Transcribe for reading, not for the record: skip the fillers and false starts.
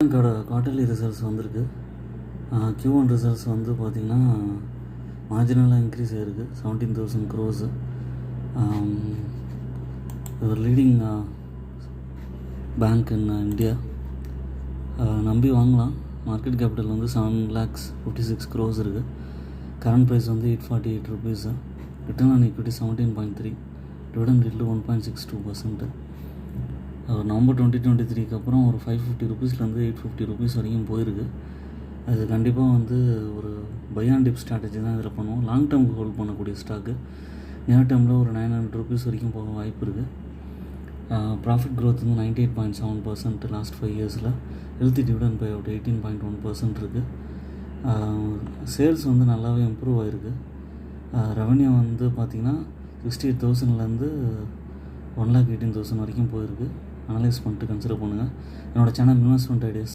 பேங்கோட quarterly results வந்திருக்கு. Q1 results வந்து பார்த்திங்கன்னா மார்ஜினலாக இன்க்ரீஸ் ஆகிருக்கு 17,000 crores. ஒரு லீடிங் பேங்க் இன் இந்தியா. நம்பி வாங்கலாம். மார்க்கெட் கேபிட்டல் வந்து 7,56 crores இருக்குது. கரண்ட் ப்ரைஸ் வந்து 848 rupees. Return on equity 17.3. Dividend yield 1.62%. November 2023 அப்புறம் ஒரு 550 rupeesலேருந்து 850 rupees வரைக்கும் போயிருக்கு. அது கண்டிப்பாக வந்து ஒரு பை அண்ட் டிப் ஸ்ட்ராட்டஜி தான் இதில் பண்ணுவோம். லாங் டேர்முக்கு ஹோல்ட் பண்ணக்கூடிய ஸ்டாக்கு. நியர் டேர்மில் ஒரு 900 rupees வரைக்கும் போக வாய்ப்பு இருக்குது. ப்ராஃபிட் க்ரோத் வந்து 98.7% லாஸ்ட் 5 yearsல. ஹெல்த்தி டிவிடெண்ட் பை அவுட் 18.1% இருக்குது. சேல்ஸ் வந்து நல்லாவே இம்ப்ரூவ் ஆகிருக்கு. ரெவன்யூ வந்து பார்த்திங்கன்னா 68,000லேருந்து 1,18,000 வரைக்கும் போயிருக்கு. அனலைஸ் பண்ணிட்டு கன்சிடர் பண்ணுங்கள். என்னோடய சேனல் இன்வெஸ்ட்மெண்ட் ஐடியாஸ்